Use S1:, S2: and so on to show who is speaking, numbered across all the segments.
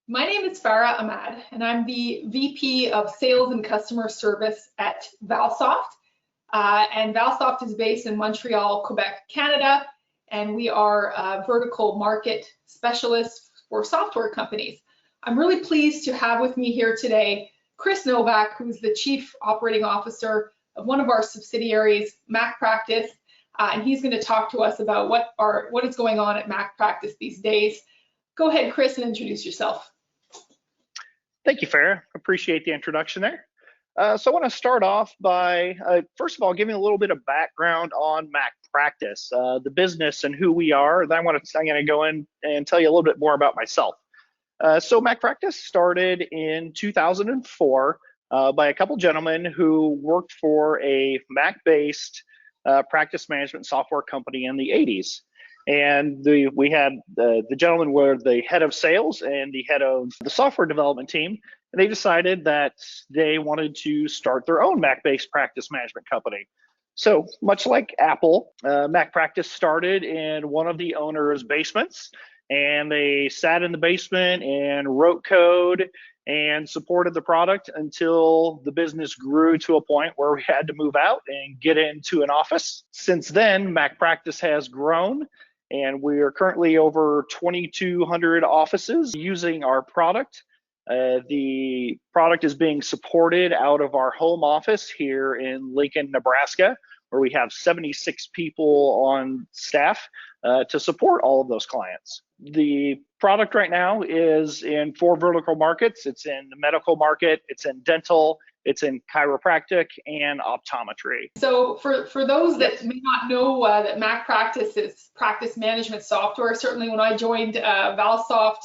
S1: My name is Farah Ahmad, and I'm the VP of Sales and Customer Service at Valsoft. And Valsoft is based in Montreal, Quebec, Canada, and we are a vertical market specialist for software companies. I'm really pleased to have with me here today Chris Novak, who's the Chief Operating Officer of one of our subsidiaries, MacPractice, and he's going to talk to us about what is going on at MacPractice these days. Go ahead, Chris, and introduce yourself.
S2: Thank you, Farah. Appreciate the introduction there. So I want to start off by, first of all, giving a little bit of background on MacPractice, the business and who we are. Then I'm going to go in and tell you a little bit more about myself. So MacPractice started in 2004 by a couple gentlemen who worked for a Mac-based practice management software company in the 80s. And we had the gentlemen were the head of sales and the head of the software development team, and they decided that they wanted to start their own Mac-based practice management company. So much like Apple, MacPractice started in one of the owner's basements, and they sat in the basement and wrote code and supported the product until the business grew to a point where we had to move out and get into an office. Since then, MacPractice has grown, and we are currently over 2,200 offices using our product. The product is being supported out of our home office here in Lincoln, Nebraska, where we have 76 people on staff to support all of those clients. The product right now is in 4 vertical markets. It's in the medical market, it's in dental, it's in chiropractic and optometry.
S1: So for those that may not know that MacPractice is practice management software, certainly when I joined Valsoft,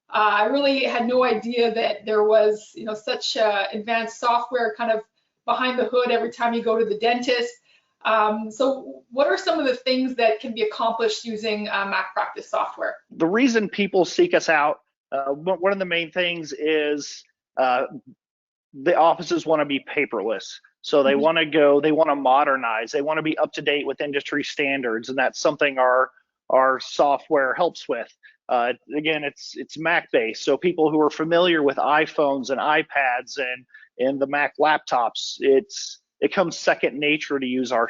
S1: I really had no idea that there was such advanced software kind of behind the hood every time you go to the dentist. So what are some of the things that can be accomplished using MacPractice software?
S2: The reason people seek us out, one of the main things is the offices want to be paperless. So they want to modernize, they want to be up to date with industry standards, and that's something our software helps with. Again, it's Mac based, so people who are familiar with iPhones and iPads and the Mac laptops, it comes second nature to use our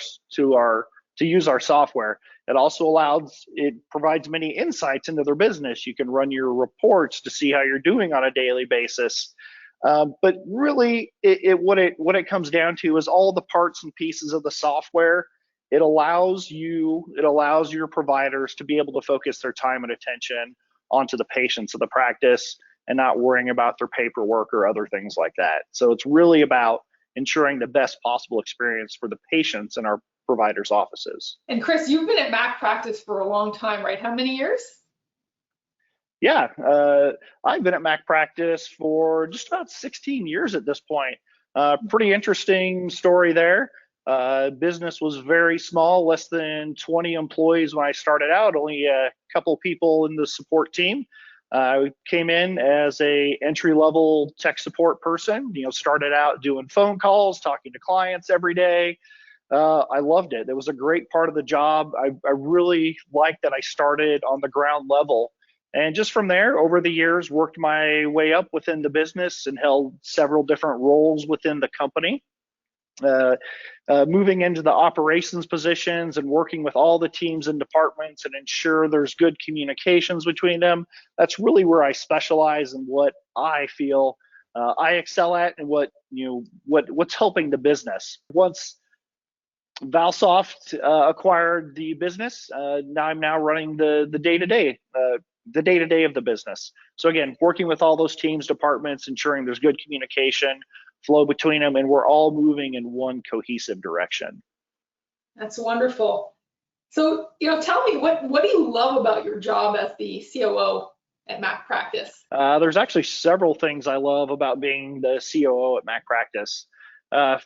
S2: software. It provides many insights into their business. You can run your reports to see how you're doing on a daily basis. But really, what it comes down to is all the parts and pieces of the software. It allows your providers to be able to focus their time and attention onto the patients of the practice and not worrying about their paperwork or other things like that. So it's really about ensuring the best possible experience for the patients in our providers' offices.
S1: And Chris, you've been at MacPractice for a long time, right? How many years?
S2: Yeah, I've been at MacPractice for just about 16 years at this point. Pretty interesting story there. Business was very small, less than 20 employees when I started out, only a couple people in the support team. I came in as a entry-level tech support person, started out doing phone calls, talking to clients every day. I loved it. It was a great part of the job. I really liked that I started on the ground level. And just from there, over the years, worked my way up within the business and held several different roles within the company. Moving into the operations positions and working with all the teams and departments and ensure there's good communications between them. That's really where I specialize and what I feel I excel at, and what's helping the business. Once Valsoft acquired the business, I'm now running the day-to-day. The day-to-day of the business. So again, working with all those teams, departments, ensuring there's good communication flow between them, and we're all moving in one cohesive direction.
S1: That's wonderful. So, tell me, what do you love about your job as the COO at MacPractice?
S2: There's actually several things I love about being the COO at MacPractice.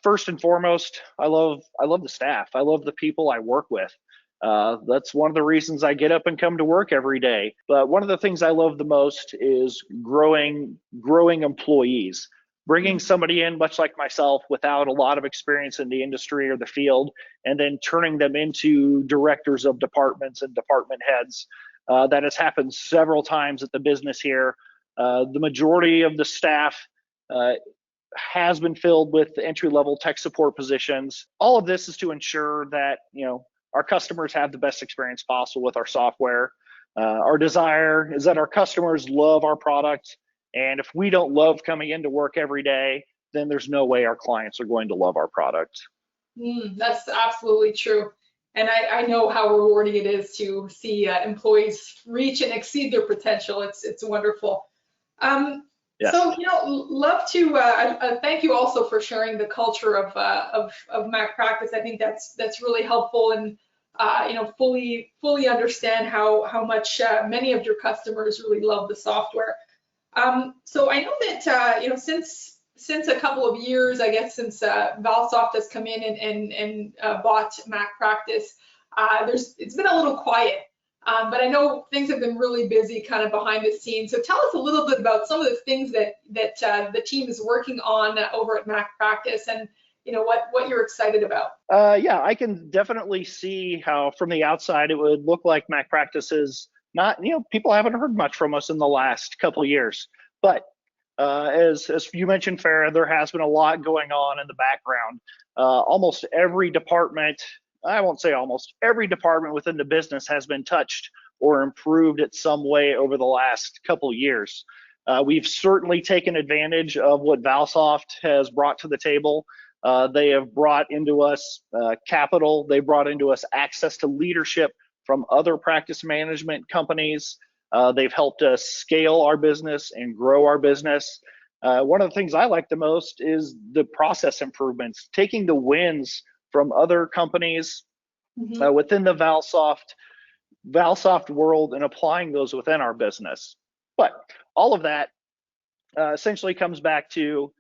S2: First and foremost, I love the staff. I love the people I work with. That's one of the reasons I get up and come to work every day. But one of the things I love the most is growing employees. Bringing somebody in, much like myself, without a lot of experience in the industry or the field, and then turning them into directors of departments and department heads. That has happened several times at the business here. The majority of the staff has been filled with entry-level tech support positions. All of this is to ensure that our customers have the best experience possible with our software. Our desire is that our customers love our product, and if we don't love coming into work every day, then there's no way our clients are going to love our product.
S1: That's absolutely true. And I know how rewarding it is to see employees reach and exceed their potential. It's wonderful.
S2: Yes.
S1: So, love to thank you also for sharing the culture of MacPractice. I think that's really helpful, and fully understand how much many of your customers really love the software. So I know that since a couple of years, I guess since Valsoft has come in and bought MacPractice, it's been a little quiet. But I know things have been really busy kind of behind the scenes. So tell us a little bit about some of the things that the team is working on over at MacPractice, and what you're excited about.
S2: Yeah, I can definitely see how from the outside it would look like MacPractice is not, people haven't heard much from us in the last couple of years. But as you mentioned, Farah, there has been a lot going on in the background. Almost every department, I won't say almost, every department within the business has been touched or improved in some way over the last couple of years. We've certainly taken advantage of what Valsoft has brought to the table. They have brought into us capital. They brought into us access to leadership from other practice management companies. They've helped us scale our business and grow our business. One of the things I like the most is the process improvements, taking the wins from other companies within the Valsoft world and applying those within our business. But all of that essentially comes back to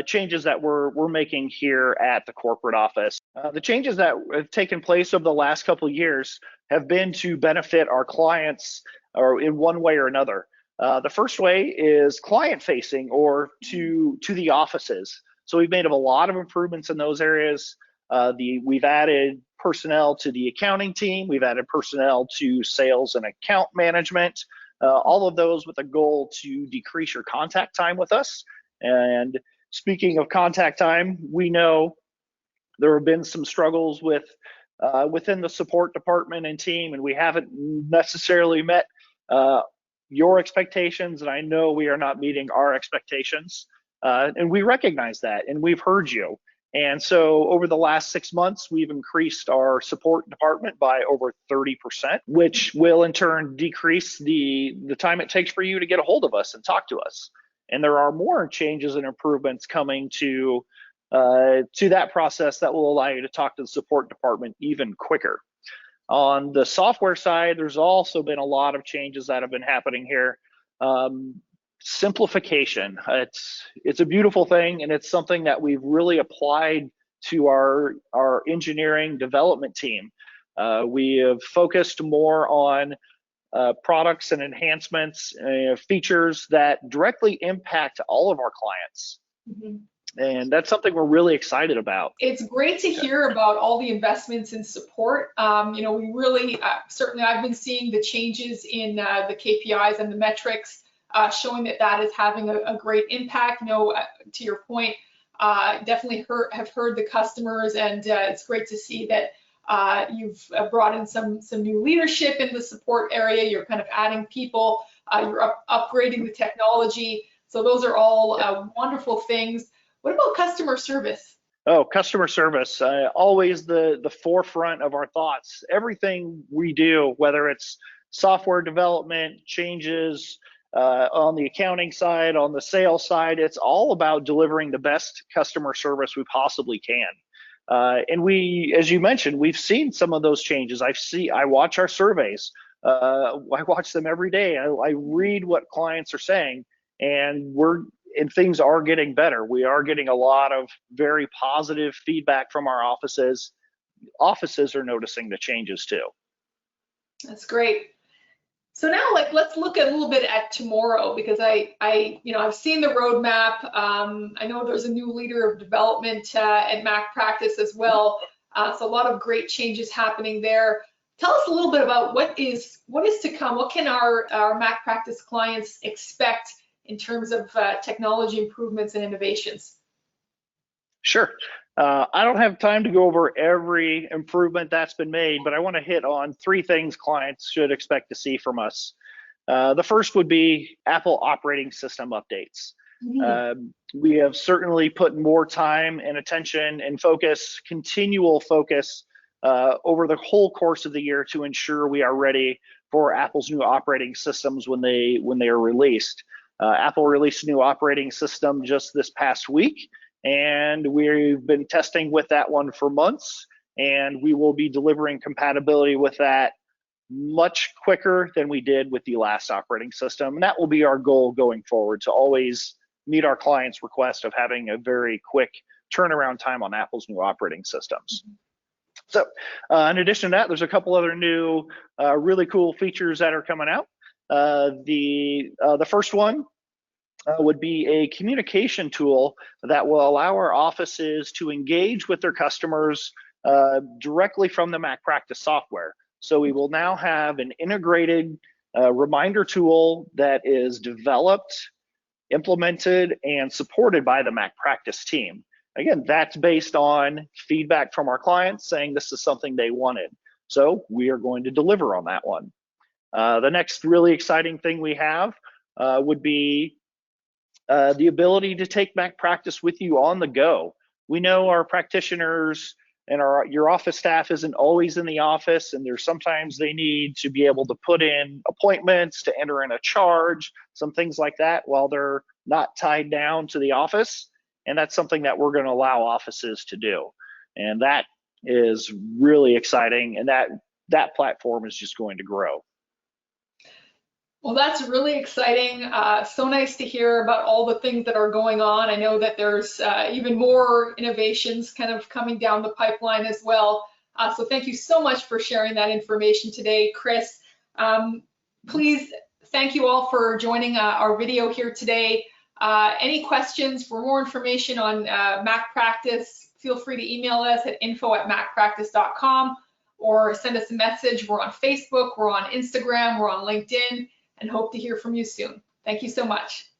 S2: changes that we're making here at the corporate office. The changes that have taken place over the last couple of years have been to benefit our clients, or in one way or another. The first way is client facing, or to the offices. So we've made a lot of improvements in those areas. We've added personnel to the accounting team. We've added personnel to sales and account management. All of those with a goal to decrease your contact time with us. And speaking of contact time, we know there have been some struggles within the support department and team, and we haven't necessarily met your expectations, and I know we are not meeting our expectations, and we recognize that, and we've heard you. And so over the last 6 months, we've increased our support department by over 30%, which will in turn decrease the time it takes for you to get a hold of us and talk to us. And there are more changes and improvements coming to that process that will allow you to talk to the support department even quicker. On the software side, there's also been a lot of changes that have been happening here. Simplification, it's a beautiful thing, and it's something that we've really applied to our engineering development team. We have focused more on products and enhancements, features that directly impact all of our clients. And that's something we're really excited about.
S1: It's great to hear about all the investments in support. We really, certainly I've been seeing the changes in the KPIs and the metrics, showing that is having a great impact. To your point, definitely have heard the customers, and it's great to see that you've brought in some new leadership in the support area. You're kind of adding people, you're upgrading the technology. So those are all wonderful things. What about customer service?
S2: Oh, customer service, always the forefront of our thoughts. Everything we do, whether it's software development, changes on the accounting side, on the sales side, it's all about delivering the best customer service we possibly can. And we, as you mentioned, we've seen some of those changes. I watch our surveys. I watch them every day. I read what clients are saying, and things are getting better. We are getting a lot of very positive feedback from our offices. Offices are noticing the changes too.
S1: That's great. So now, let's look a little bit at tomorrow, because I've seen the roadmap. I know there's a new leader of development at MacPractice as well. So a lot of great changes happening there. Tell us a little bit about what is to come. What can our MacPractice clients expect in terms of technology improvements and innovations?
S2: Sure. I don't have time to go over every improvement that's been made, but I want to hit on 3 things clients should expect to see from us. The first would be Apple operating system updates. We have certainly put more time and attention and focus, continual focus, over the whole course of the year to ensure we are ready for Apple's new operating systems when they are released. Apple released a new operating system just this past week, and we've been testing with that one for months, and we will be delivering compatibility with that much quicker than we did with the last operating system. And that will be our goal going forward, to always meet our clients' request of having a very quick turnaround time on Apple's new operating systems. So in addition to that, there's a couple other new really cool features that are coming out. The first one would be a communication tool that will allow our offices to engage with their customers directly from the MacPractice software. So we will now have an integrated reminder tool that is developed, implemented, and supported by the MacPractice team. Again, that's based on feedback from our clients saying this is something they wanted. So we are going to deliver on that one. The next really exciting thing we have would be the ability to take MacPractice with you on the go. We know our practitioners and your office staff isn't always in the office, and there's sometimes they need to be able to put in appointments, to enter in a charge, some things like that while they're not tied down to the office. And that's something that we're going to allow offices to do. And that is really exciting, and that platform is just going to grow.
S1: Well, that's really exciting. So nice to hear about all the things that are going on. I know that there's even more innovations kind of coming down the pipeline as well. So thank you so much for sharing that information today, Chris. Please, thank you all for joining our video here today. Any questions for more information on MacPractice, feel free to email us at info@macpractice.com or send us a message. We're on Facebook, we're on Instagram, we're on LinkedIn, and hope to hear from you soon. Thank you so much.